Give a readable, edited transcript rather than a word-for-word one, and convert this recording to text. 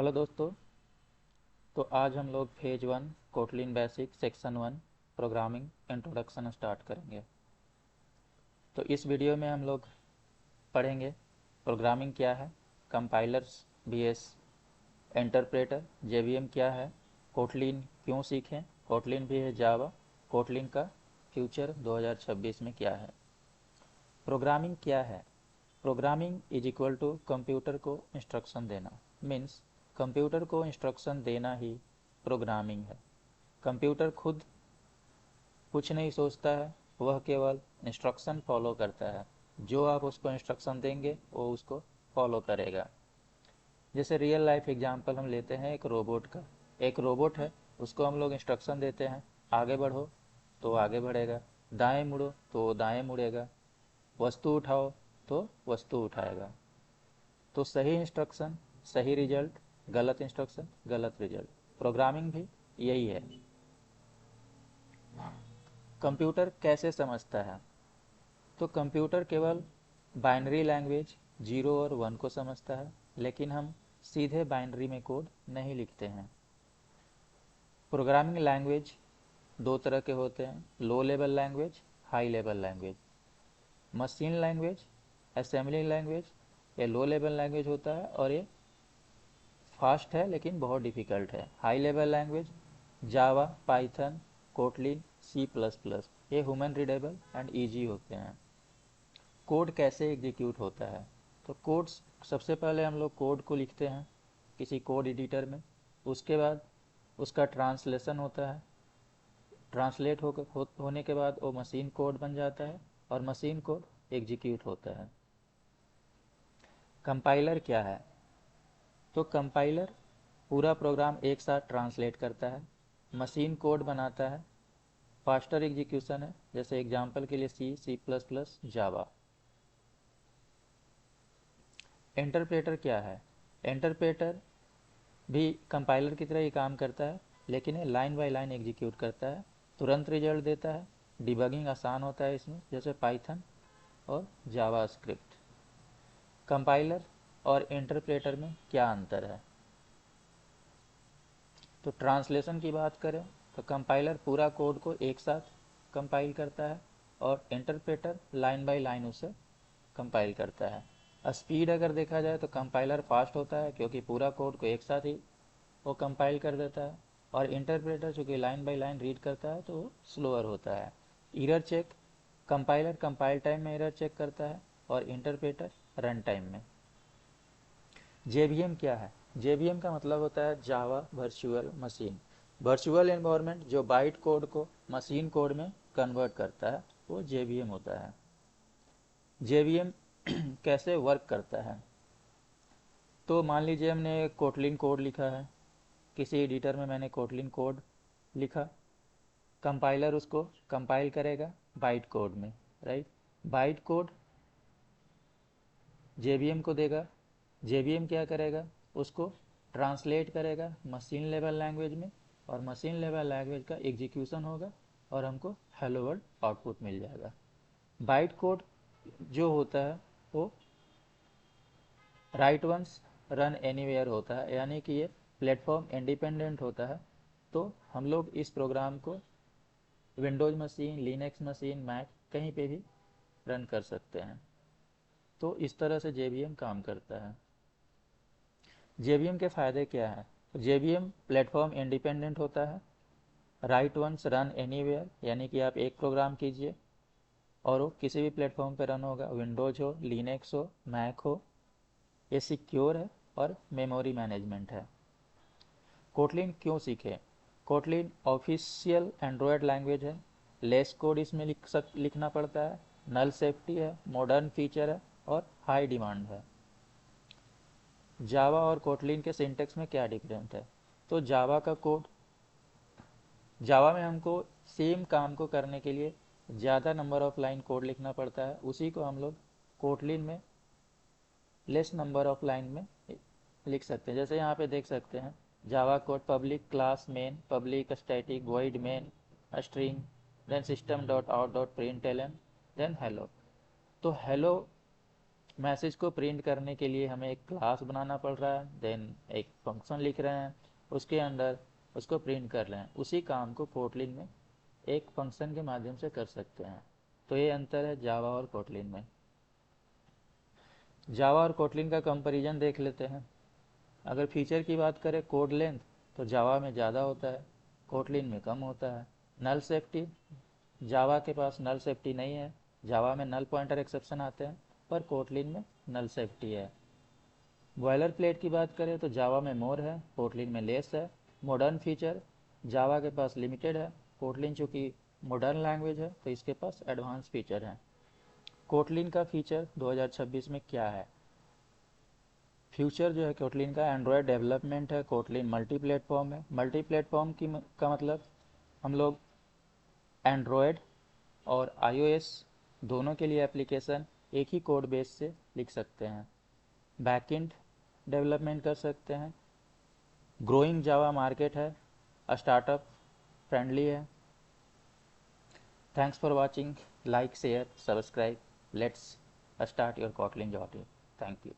Hello दोस्तों। तो आज हम लोग phase 1 Kotlin basic section 1 programming introduction start करेंगे। तो इस वीडियो में हम लोग पढ़ेंगे प्रोग्रामिंग क्या है, कंपाइलर्स बीएस, इंटरप्रेटर जेवीएम क्या है, कोटलिन क्यों सीखें, कोटलिन भी है जावा, कोटलिन का फ्यूचर 2026 में क्या है। प्रोग्रामिंग क्या है? Programming is equal to computer को इंस्ट्रक्शन देना। मीन्स कंप्यूटर को इंस्ट्रक्शन देना ही प्रोग्रामिंग है। कंप्यूटर खुद कुछ नहीं सोचता है, वह केवल इंस्ट्रक्शन फॉलो करता है। जो आप उसको इंस्ट्रक्शन देंगे वो उसको फॉलो करेगा। जैसे रियल लाइफ एग्जांपल हम लेते हैं एक रोबोट का। एक रोबोट है, उसको हम लोग इंस्ट्रक्शन देते हैं, आगे बढ़ो तो आगे बढ़ेगा, दाएं मुड़ो तो वो दाएं मुड़ेगा, वस्तु उठाओ तो वस्तु उठाएगा। तो सही इंस्ट्रक्शन सही रिजल्ट, गलत इंस्ट्रक्शन गलत रिजल्ट। प्रोग्रामिंग भी यही है। कंप्यूटर कैसे समझता है? तो कंप्यूटर केवल बाइनरी लैंग्वेज 0 और 1 को समझता है, लेकिन हम सीधे बाइनरी में कोड नहीं लिखते हैं। प्रोग्रामिंग लैंग्वेज दो तरह के होते हैं, low level language, high level language. Machine language, assembly language, ये लो लेवल लैंग्वेज होता है और ये फास्ट है लेकिन बहुत डिफ़िकल्ट है। High level language Java, Python, Kotlin, C plus plus, ये ह्यूमन रीडेबल एंड ईजी होते हैं। कोड कैसे एग्जीक्यूट होता है? तो कोड्स सबसे पहले हम लोग कोड को लिखते हैं किसी कोड एडिटर में, उसके बाद उसका ट्रांसलेशन होता है। ट्रांसलेट होने के बाद वो मशीन कोड बन जाता है और मशीन कोड एग्जीक्यूट होता है। कंपाइलर क्या है? तो कंपाइलर पूरा प्रोग्राम एक साथ ट्रांसलेट करता है, मशीन कोड बनाता है, फास्टर एग्जीक्यूशन है। जैसे एग्जांपल के लिए सी, सी प्लस प्लस, जावा। इंटरप्रेटर क्या है? इंटरप्रेटर भी कंपाइलर की तरह ही काम करता है, लेकिन ये लाइन बाय लाइन एग्जीक्यूट करता है, तुरंत रिजल्ट देता है, डिबगिंग आसान होता है इसमें, जैसे पाइथन और जावा स्क्रिप्ट। कंपाइलर और इंटरप्रेटर में क्या अंतर है? तो ट्रांसलेशन की बात करें तो कंपाइलर पूरा कोड को एक साथ कंपाइल करता है और इंटरप्रेटर लाइन बाय लाइन उसे कंपाइल करता है। स्पीड अगर देखा जाए तो कंपाइलर फास्ट होता है क्योंकि पूरा कोड को एक साथ ही वो कंपाइल कर देता है, और इंटरप्रेटर चूँकि लाइन बाय लाइन रीड करता है तो वो स्लोअर होता है। Error check, compiler compile time में एरर चेक करता है और इंटरप्रेटर रन टाइम में। जेवीएम क्या है? जेवीएम का मतलब होता है Java virtual machine. Virtual environment जो बाइट कोड को मशीन कोड में कन्वर्ट करता है वो जेवीएम होता है। जेवीएम कैसे वर्क करता है? तो मान लीजिए हमने कोटलिन कोड लिखा है, किसी एडिटर में मैंने कोटलिन कोड लिखा, कंपाइलर उसको कंपाइल करेगा बाइट कोड में, राइट। बाइट कोड जेवीएम को देगा, जेवीएम क्या करेगा, उसको ट्रांसलेट करेगा मशीन लेवल लैंग्वेज में, और मशीन लेवल लैंग्वेज का एग्जीक्यूशन होगा और हमको हेलो वर्ल्ड आउटपुट मिल जाएगा। बाइट कोड जो होता है वो राइट वंस रन एनीवेयर होता है, यानी कि ये प्लेटफॉर्म इंडिपेंडेंट होता है। तो हम लोग इस प्रोग्राम को Windows machine, Linux machine, Mac कहीं पे भी रन कर सकते हैं। तो इस तरह से जेवीएम काम करता है। जेवीएम के फ़ायदे क्या हैं? जेवीएम प्लेटफॉर्म इंडिपेंडेंट होता है, राइट वंस रन एनीवेयर, यानी कि आप एक प्रोग्राम कीजिए और वो किसी भी प्लेटफॉर्म पर रन होगा, विंडोज हो, लिनक्स हो, मैक हो। ये सिक्योर है और मेमोरी मैनेजमेंट है। कोटलिन क्यों सीखें? कोटलिन ऑफिशियल एंड्रॉयड लैंग्वेज है, लेस कोड इसमें लिखना पड़ता है, नल सेफ्टी है, मॉडर्न फीचर है और हाई डिमांड है। जावा और कोटलिन के सिंटेक्स में क्या डिफरेंस है? तो जावा में हमको सेम काम को करने के लिए ज़्यादा नंबर ऑफ लाइन कोड लिखना पड़ता है, उसी को हम लोग कोटलिन में लेस नंबर ऑफ लाइन में लिख सकते हैं। जैसे यहाँ पे देख सकते हैं, Java code public class main, public static void main string, then system dot out dot println, then hello. तो हेलो मैसेज को प्रिंट करने के लिए हमें एक क्लास बनाना पड़ रहा है, देन एक फंक्शन लिख रहे हैं, उसके अंदर उसको प्रिंट कर रहे हैं। उसी काम को कोटलिन में एक फंक्शन के माध्यम से कर सकते हैं। तो ये अंतर है जावा और कोटलिन में। जावा और कोटलिन का कंपैरिजन देख लेते हैं। अगर फीचर की बात करें, कोड लेंथ तो जावा में ज़्यादा होता है, कोटलिन में कम होता है। नल सेफ्टी, जावा के पास नल सेफ्टी नहीं है। जावा में नल पॉइंटर एक्सेप्शन आते हैं, पर कोटलिन में नल सेफ्टी है। बॉयलर प्लेट की बात करें तो जावा में मोर है, कोटलिन में लेस है। मॉडर्न फीचर जावा के पास लिमिटेड है, कोटलिन चूँकि मॉडर्न लैंग्वेज है तो इसके पास एडवांस फीचर हैं। कोटलिन का फीचर 2026 में क्या है? फ्यूचर जो है कोटलिन का एंड्रॉयड डेवलपमेंट है। कोटलिन मल्टी प्लेटफॉर्म है। मल्टी प्लेटफॉर्म का मतलब हम लोग एंड्रॉयड और आईओएस दोनों के लिए एप्लीकेशन एक ही कोड बेस से लिख सकते हैं। बैकएंड डेवलपमेंट कर सकते हैं। ग्रोइंग जावा मार्केट है, स्टार्टअप फ्रेंडली है। Thanks for watching, like share subscribe, let's start your Kotlin journey. Thank you.